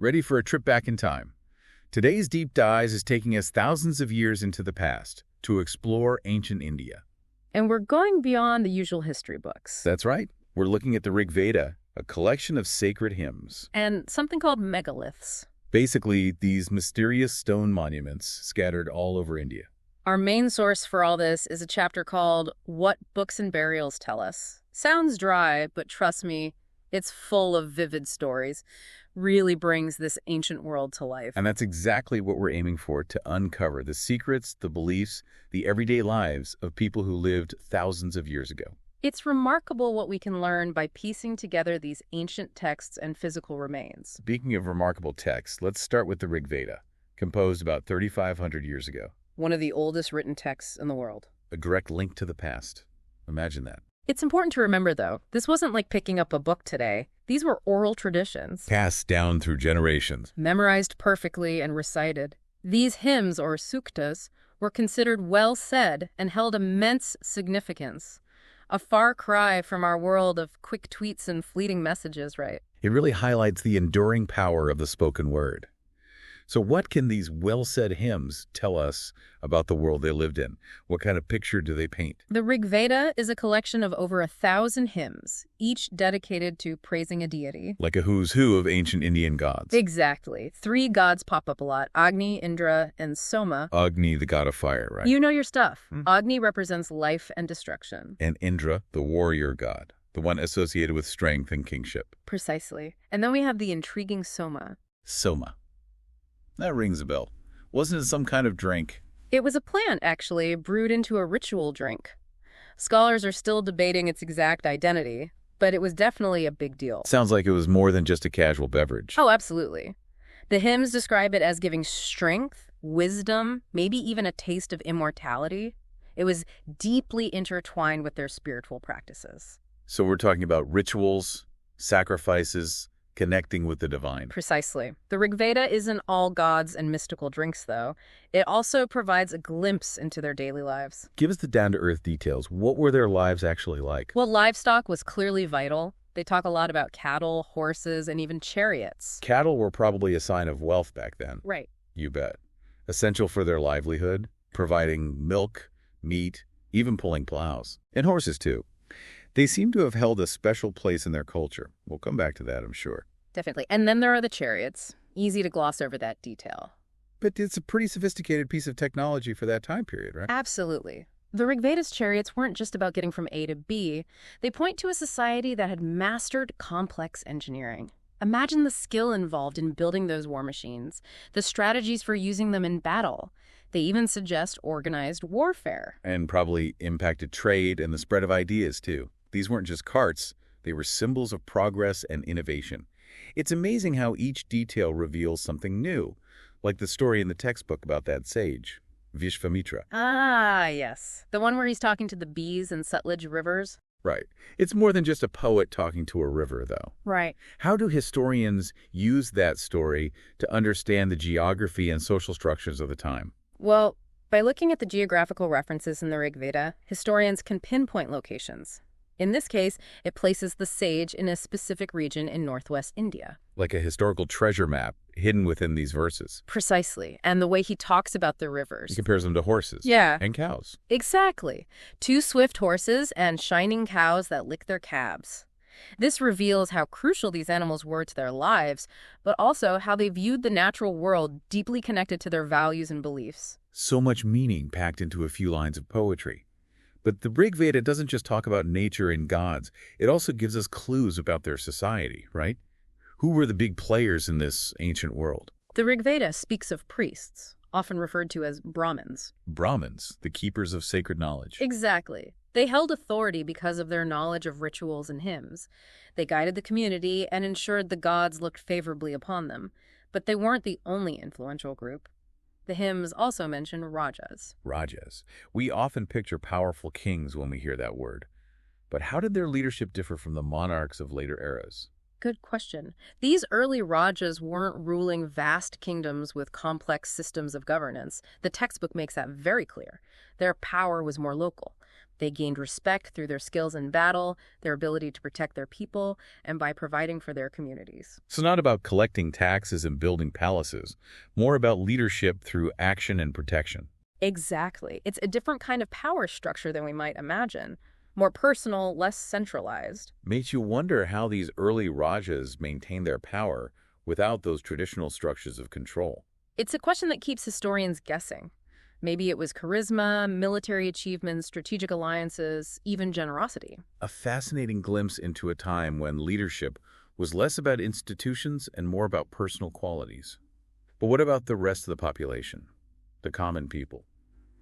ready for a trip back in time. Today's Deep Dive is taking us thousands of years into the past to explore ancient India. And we're going beyond the usual history books. That's right. We're looking at the Rig Veda, a collection of sacred hymns. And something called megaliths. Basically, these mysterious stone monuments scattered all over India. Our main source for all this is a chapter called What Books and Burials Tell Us. Sounds dry, but trust me, it's full of vivid stories. Really brings this ancient world to life. And that's exactly what we're aiming for, to uncover the secrets, the beliefs, the everyday lives of people who lived thousands of years ago. It's remarkable what we can learn by piecing together these ancient texts and physical remains. Speaking of remarkable texts, let's start with the Rig Veda, composed about 3,500 years ago. One of the oldest written texts in the world. A direct link to the past. Imagine that. It's important to remember, though, this wasn't like picking up a book today. These were oral traditions. Passed down through generations. Memorized perfectly and recited. These hymns, or suktas, were considered well said and held immense significance. A far cry from our world of quick tweets and fleeting messages, right? It really highlights the enduring power of the spoken word. So what can these well-said hymns tell us about the world they lived in? What kind of picture do they paint? The Rig Veda is a collection of over 1,000 hymns, each dedicated to praising a deity. Like a who's who of ancient Indian gods. Exactly. 3 gods pop up a lot: Agni, Indra, and Soma. Agni, the god of fire, right? You know your stuff. Agni represents life and destruction. And Indra, the warrior god, the one associated with strength and kingship. Precisely. And then we have the intriguing Soma. Soma. That rings a bell. Wasn't it some kind of drink? It was a plant, actually, brewed into a ritual drink. Scholars are still debating its exact identity, but it was definitely a big deal. Sounds like it was more than just a casual beverage. Oh, absolutely. The hymns describe it as giving strength, wisdom, maybe even a taste of immortality. It was deeply intertwined with their spiritual practices. So we're talking about rituals, sacrifices, connecting with the divine. Precisely. The Rig Veda isn't all gods and mystical drinks, though. It also provides a glimpse into their daily lives. Give us the down-to-earth details. What were their lives actually like? Well, livestock was clearly vital. They talk a lot about cattle, horses, and even chariots. Cattle were probably a sign of wealth back then. Right. You bet. Essential for their livelihood, providing milk, meat, even pulling plows. And horses, too. They seem to have held a special place in their culture. We'll come back to that, I'm sure. Definitely. And then there are the chariots. Easy to gloss over that detail. But it's a pretty sophisticated piece of technology for that time period, right? Absolutely. The Rig Veda's chariots weren't just about getting from A to B. They point to a society that had mastered complex engineering. Imagine the skill involved in building those war machines, the strategies for using them in battle. They even suggest organized warfare. And probably impacted trade and the spread of ideas, too. These weren't just carts. They were symbols of progress and innovation. It's amazing how each detail reveals something new, like the story in the textbook about that sage, Vishvamitra. Ah, yes. The one where he's talking to the bees in Sutlej rivers? Right. It's more than just a poet talking to a river, though. Right. How do historians use that story to understand the geography and social structures of the time? Well, by looking at the geographical references in the Rig Veda, historians can pinpoint locations. In this case, it places the sage in a specific region in northwest India. Like a historical treasure map hidden within these verses. Precisely. And the way he talks about the rivers. He compares them to horses. Yeah. And cows. Exactly. 2 swift horses and shining cows that lick their calves. This reveals how crucial these animals were to their lives, but also how they viewed the natural world, deeply connected to their values and beliefs. So much meaning packed into a few lines of poetry. But the Rig Veda doesn't just talk about nature and gods. It also gives us clues about their society, right? Who were the big players in this ancient world? The Rig Veda speaks of priests, often referred to as Brahmins. Brahmins, the keepers of sacred knowledge. Exactly. They held authority because of their knowledge of rituals and hymns. They guided the community and ensured the gods looked favorably upon them. But they weren't the only influential group. The hymns also mention rajas. Rajas. We often picture powerful kings when we hear that word. But how did their leadership differ from the monarchs of later eras? Good question. These early rajas weren't ruling vast kingdoms with complex systems of governance. The textbook makes that very clear. Their power was more local. They gained respect through their skills in battle, their ability to protect their people, and by providing for their communities. So not about collecting taxes and building palaces, more about leadership through action and protection. Exactly. It's a different kind of power structure than we might imagine. More personal, less centralized. Makes you wonder how these early Rajas maintained their power without those traditional structures of control. It's a question that keeps historians guessing. Maybe it was charisma, military achievements, strategic alliances, even generosity. A fascinating glimpse into a time when leadership was less about institutions and more about personal qualities. But what about the rest of the population? The common people?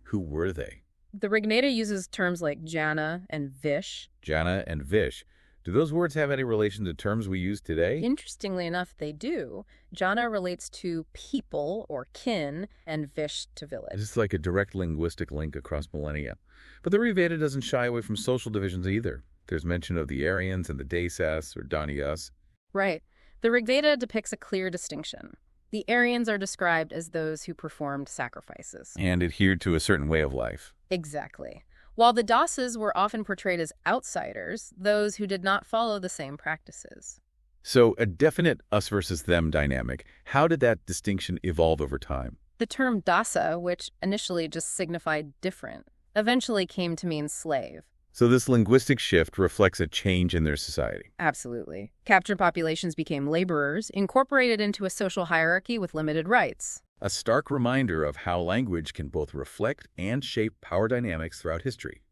Who were they? The Rigveda uses terms like jana and vish. Jana and Vish. Do those words have any relation to terms we use today? Interestingly enough, they do. Jana relates to people or kin, and vish to village. It's like a direct linguistic link across millennia. But the Rigveda doesn't shy away from social divisions either. There's mention of the Aryans and the Desas or Danyas. Right. The Rigveda depicts a clear distinction. The Aryans are described as those who performed sacrifices. And adhered to a certain way of life. Exactly. While the Dasas were often portrayed as outsiders, those who did not follow the same practices. So a definite us versus them dynamic. How did that distinction evolve over time? The term dasa, which initially just signified different, eventually came to mean slave. So this linguistic shift reflects a change in their society. Absolutely. Captured populations became laborers, incorporated into a social hierarchy with limited rights. A stark reminder of how language can both reflect and shape power dynamics throughout history.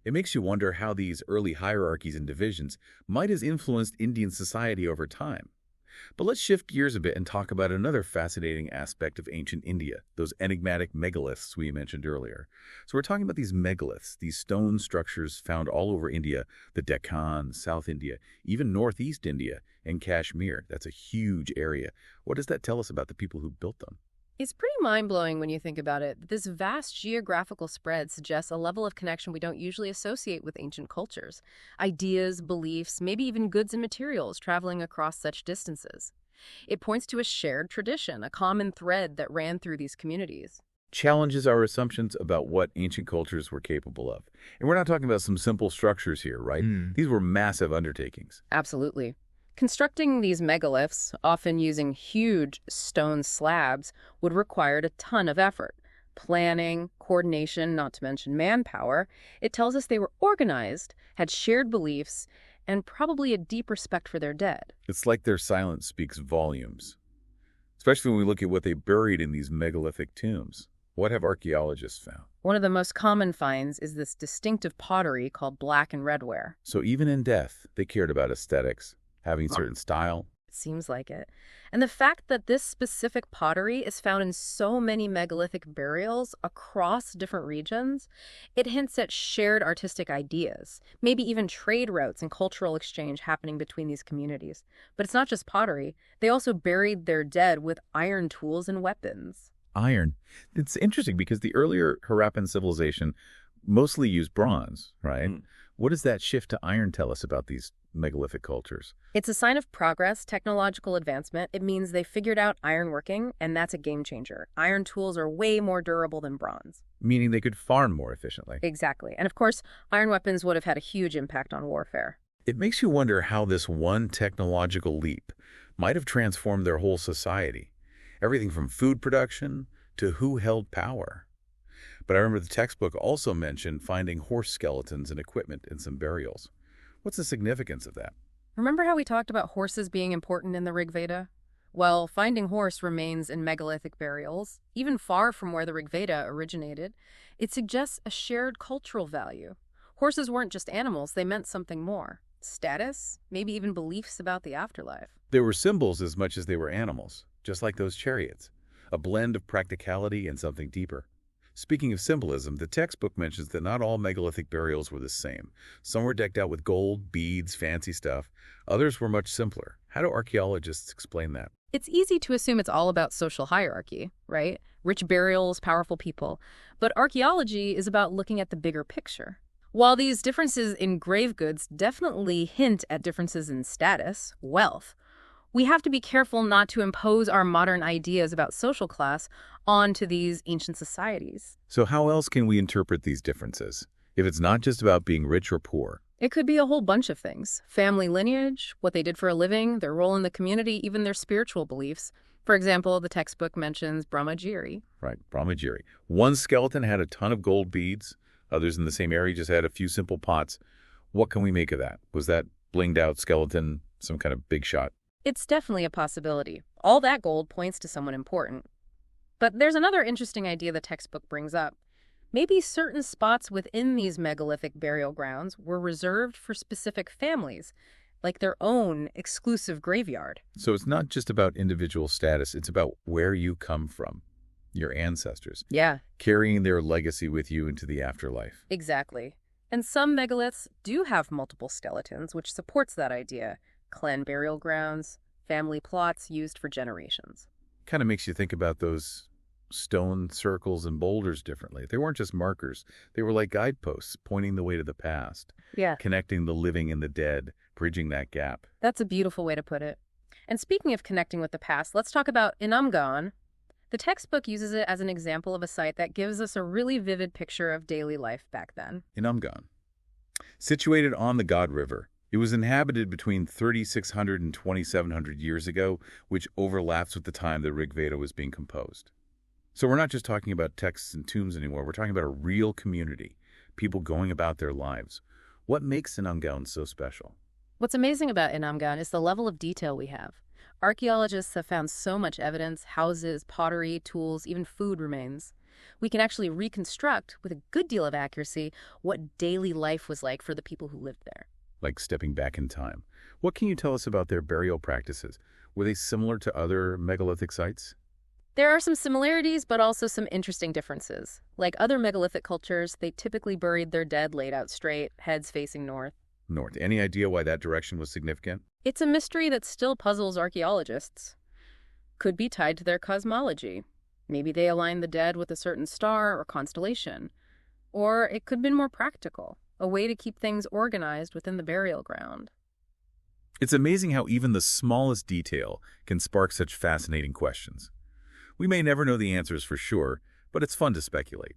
It makes you wonder how these early hierarchies and divisions might have influenced Indian society over time. But let's shift gears a bit and talk about another fascinating aspect of ancient India, those enigmatic megaliths we mentioned earlier. So we're talking about these megaliths, these stone structures found all over India, the Deccan, South India, even Northeast India, and Kashmir. That's a huge area. What does that tell us about the people who built them? It's pretty mind-blowing when you think about it. This vast geographical spread suggests a level of connection we don't usually associate with ancient cultures. Ideas, beliefs, maybe even goods and materials traveling across such distances. It points to a shared tradition, a common thread that ran through these communities. Challenges our assumptions about what ancient cultures were capable of. And we're not talking about some simple structures here, right? These were massive undertakings. Absolutely. Constructing these megaliths, often using huge stone slabs, would require a ton of effort. Planning, coordination, not to mention manpower. It tells us they were organized, had shared beliefs, and probably a deep respect for their dead. It's like their silence speaks volumes, especially when we look at what they buried in these megalithic tombs. What have archaeologists found? One of the most common finds is this distinctive pottery called black and red ware. So even in death, they cared about aesthetics, having certain style. It seems like it. And the fact that this specific pottery is found in so many megalithic burials across different regions, it hints at shared artistic ideas, maybe even trade routes and cultural exchange happening between these communities. But it's not just pottery. They also buried their dead with iron tools and weapons. Iron. It's interesting because the earlier Harappan civilization mostly used bronze, right? What does that shift to iron tell us about these megalithic cultures? It's a sign of progress, technological advancement. It means they figured out ironworking, and that's a game changer. Iron tools are way more durable than bronze. Meaning they could farm more efficiently. Exactly. And of course, iron weapons would have had a huge impact on warfare. It makes you wonder how this one technological leap might have transformed their whole society. Everything from food production to who held power. But I remember the textbook also mentioned finding horse skeletons and equipment in some burials. What's the significance of that? Remember how we talked about horses being important in the Rigveda? Well, finding horse remains in megalithic burials, even far from where the Rigveda originated. It suggests a shared cultural value. Horses weren't just animals, they meant something more. Status, maybe even beliefs about the afterlife. They were symbols as much as they were animals, just like those chariots. A blend of practicality and something deeper. Speaking of symbolism, the textbook mentions that not all megalithic burials were the same. Some were decked out with gold, beads, fancy stuff. Others were much simpler. How do archaeologists explain that? It's easy to assume it's all about social hierarchy, right? Rich burials, powerful people. But archaeology is about looking at the bigger picture. While these differences in grave goods definitely hint at differences in status, wealth, we have to be careful not to impose our modern ideas about social class onto these ancient societies. So how else can we interpret these differences? if it's not just about being rich or poor. It could be a whole bunch of things. Family lineage, what they did for a living, their role in the community, even their spiritual beliefs. For example, the textbook mentions Brahmagiri. Right, Brahmagiri. One skeleton had a ton of gold beads. Others in the same area just had a few simple pots. What can we make of that? Was that blinged out skeleton some kind of big shot? It's definitely a possibility. All that gold points to someone important. But there's another interesting idea the textbook brings up. Maybe certain spots within these megalithic burial grounds were reserved for specific families, like their own exclusive graveyard. So it's not just about individual status, it's about where you come from, your ancestors, Yeah, carrying their legacy with you into the afterlife. exactly. And some megaliths do have multiple skeletons, which supports that idea. Clan burial grounds, family plots used for generations. Kind of makes you think about those stone circles and boulders differently. They weren't just markers. They were like guideposts pointing the way to the past, Yeah, connecting the living and the dead, bridging that gap. that's a beautiful way to put it. And speaking of connecting with the past, let's talk about Inamgan. The textbook uses it as an example of a site that gives us a really vivid picture of daily life back then. In Umgan. Situated on the God River, it was inhabited between 3,600 and 2,700 years ago, which overlaps with the time the Rig Veda was being composed. So we're not just talking about texts and tombs anymore. We're talking about a real community, people going about their lives. What makes Inamgan so special? What's amazing about Inamgan is the level of detail we have. Archaeologists have found so much evidence, houses, pottery, tools, even food remains. We can actually reconstruct, with a good deal of accuracy, what daily life was like for the people who lived there. Like stepping back in time. What can you tell us about their burial practices? Were they similar to other megalithic sites? There are some similarities, but also some interesting differences. Like other megalithic cultures, they typically buried their dead laid out straight, heads facing north. North. Any idea why that direction was significant? It's a mystery that still puzzles archaeologists. Could be tied to their cosmology. Maybe they aligned the dead with a certain star or constellation. Or it could have been more practical, a way to keep things organized within the burial ground. It's amazing how even the smallest detail can spark such fascinating questions. We may never know the answers for sure, but it's fun to speculate.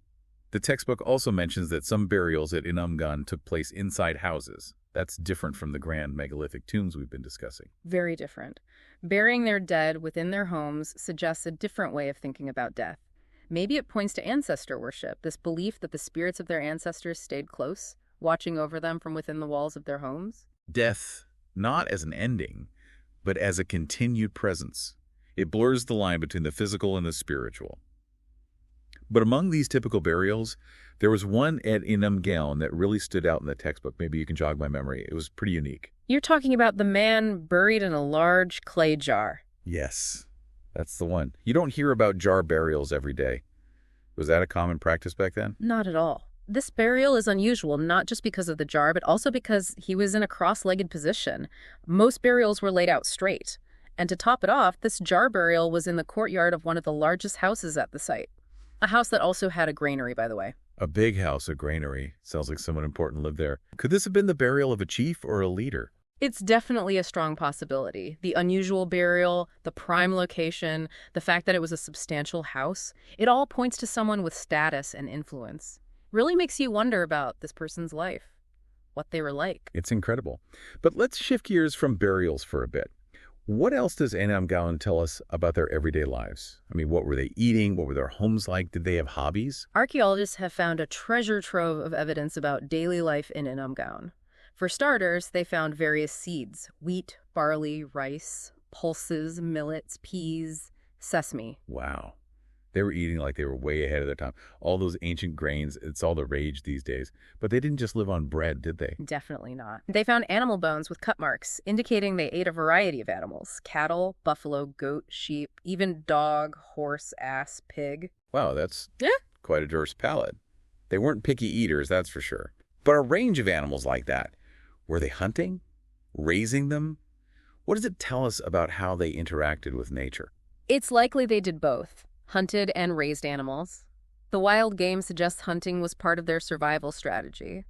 The textbook also mentions that some burials at Inamgan took place inside houses. That's different from the grand megalithic tombs we've been discussing. Very different. Burying their dead within their homes suggests a different way of thinking about death. Maybe it points to ancestor worship, this belief that the spirits of their ancestors stayed close, watching over them from within the walls of their homes. Death, not as an ending, but as a continued presence. It blurs the line between the physical and the spiritual. But among these typical burials, there was one at Inamgan that really stood out in the textbook. Maybe you can jog my memory. It was pretty unique. You're talking about the man buried in a large clay jar. Yes, that's the one. You don't hear about jar burials every day. Was that a common practice back then? Not at all. This burial is unusual, not just because of the jar, but also because he was in a cross-legged position. Most burials were laid out straight. And to top it off, this jar burial was in the courtyard of one of the largest houses at the site. A house that also had a granary, by the way. A big house, a granary. Sounds like someone important lived there. Could this have been the burial of a chief or a leader? It's definitely a strong possibility. The unusual burial, the prime location, the fact that it was a substantial house, it all points to someone with status and influence. Really makes you wonder about this person's life, what they were like. It's incredible. But let's shift gears from burials for a bit. What else does Inamgan tell us about their everyday lives? I mean, what were they eating? What were their homes like? Did they have hobbies? Archaeologists have found a treasure trove of evidence about daily life in Inamgan. For starters, they found various seeds: wheat, barley, rice, pulses, millets, peas, sesame. Wow. They were eating like they were way ahead of their time. All those ancient grains, it's all the rage these days. But they didn't just live on bread, did they? Definitely not. They found animal bones with cut marks, indicating they ate a variety of animals: cattle, buffalo, goat, sheep, even dog, horse, ass, pig. Wow, that's Yeah. quite a diverse palate. They weren't picky eaters, that's for sure. But a range of animals like that. Were they hunting? Raising them? What does it tell us about how they interacted with nature? It's likely they did both, hunted and raised animals. The wild game suggests hunting was part of their survival strategy.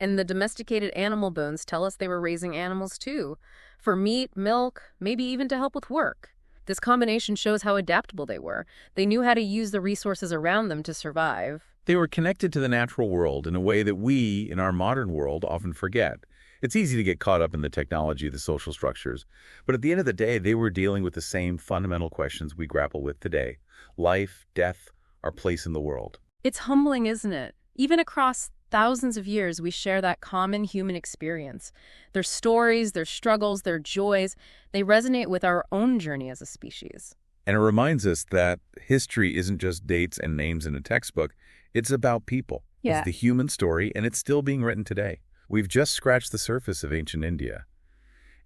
And the domesticated animal bones tell us they were raising animals too, for meat, milk, maybe even to help with work. This combination shows how adaptable they were. They knew how to use the resources around them to survive. They were connected to the natural world in a way that we, in our modern world, often forget. It's easy to get caught up in the technology, the social structures, but at the end of the day, they were dealing with the same fundamental questions we grapple with today: life, death, our place in the world. It's humbling, isn't it? Even across thousands of years, we share that common human experience. Their stories, their struggles, their joys, they resonate with our own journey as a species. And it reminds us that history isn't just dates and names in a textbook. It's about people. Yeah. It's the human story, and it's still being written today. We've just scratched the surface of ancient India.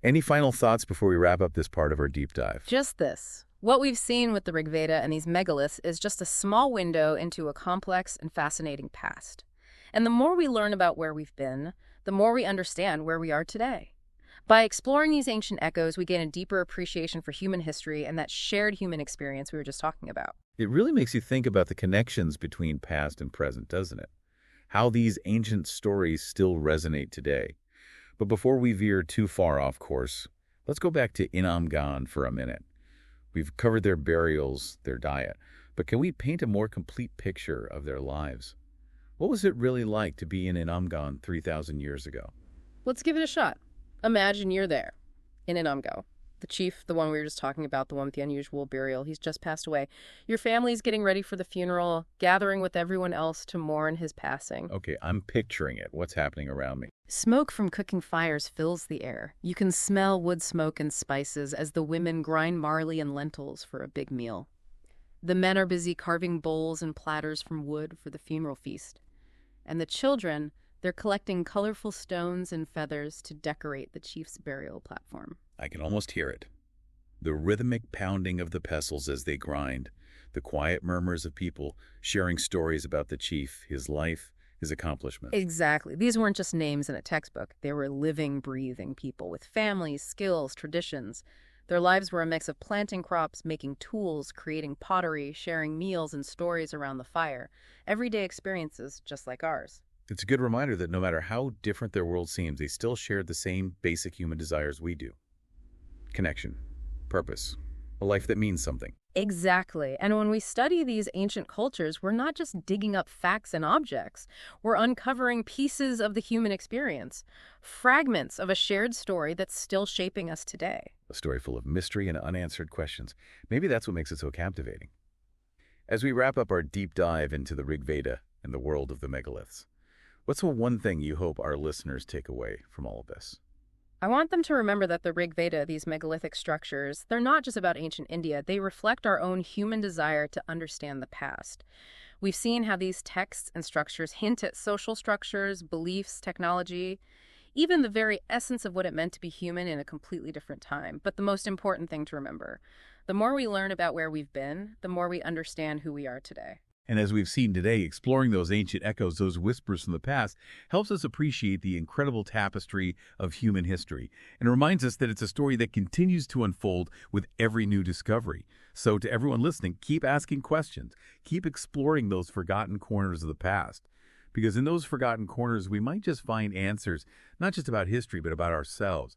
Any final thoughts before we wrap up this part of our deep dive? Just this. What we've seen with the Rig Veda and these megaliths is just a small window into a complex and fascinating past. And the more we learn about where we've been, the more we understand where we are today. By exploring these ancient echoes, we gain a deeper appreciation for human history and that shared human experience we were just talking about. It really makes you think about the connections between past and present, doesn't it? How these ancient stories still resonate today. But before we veer too far off course, let's go back to Inamgan for a minute. We've covered their burials, their diet, but can we paint a more complete picture of their lives? What was it really like to be in Inamgan 3,000 years ago? Let's give it a shot. Imagine you're there, in Inamgo. The chief, the one we were just talking about, the one with the unusual burial, he's just passed away. Your family's getting ready for the funeral, gathering with everyone else to mourn his passing. Okay, I'm picturing it. What's happening around me? Smoke from cooking fires fills the air. You can smell wood smoke and spices as the women grind barley and lentils for a big meal. The men are busy carving bowls and platters from wood for the funeral feast. And the children, they're collecting colorful stones and feathers to decorate the chief's burial platform. I can almost hear it. The rhythmic pounding of the pestles as they grind, the quiet murmurs of people sharing stories about the chief, his life, his accomplishments. Exactly. These weren't just names in a textbook. They were living, breathing people with families, skills, traditions. Their lives were a mix of planting crops, making tools, creating pottery, sharing meals and stories around the fire. Everyday experiences just like ours. It's a good reminder that no matter how different their world seems, they still shared the same basic human desires we do. Connection, purpose, a life that means something. Exactly. And when we study these ancient cultures, we're not just digging up facts and objects. We're uncovering pieces of the human experience, fragments of a shared story that's still shaping us today. A story full of mystery and unanswered questions. Maybe that's what makes it so captivating. As we wrap up our deep dive into the Rig Veda and the world of the megaliths, what's the one thing you hope our listeners take away from all of this? I want them to remember that the Rig Veda, these megalithic structures, they're not just about ancient India. They reflect our own human desire to understand the past. We've seen how these texts and structures hint at social structures, beliefs, technology, even the very essence of what it meant to be human in a completely different time. But the most important thing to remember, the more we learn about where we've been, the more we understand who we are today. And as we've seen today, exploring those ancient echoes, those whispers from the past, helps us appreciate the incredible tapestry of human history and reminds us that it's a story that continues to unfold with every new discovery. So to everyone listening, keep asking questions. Keep exploring those forgotten corners of the past. Because in those forgotten corners, we might just find answers, not just about history, but about ourselves.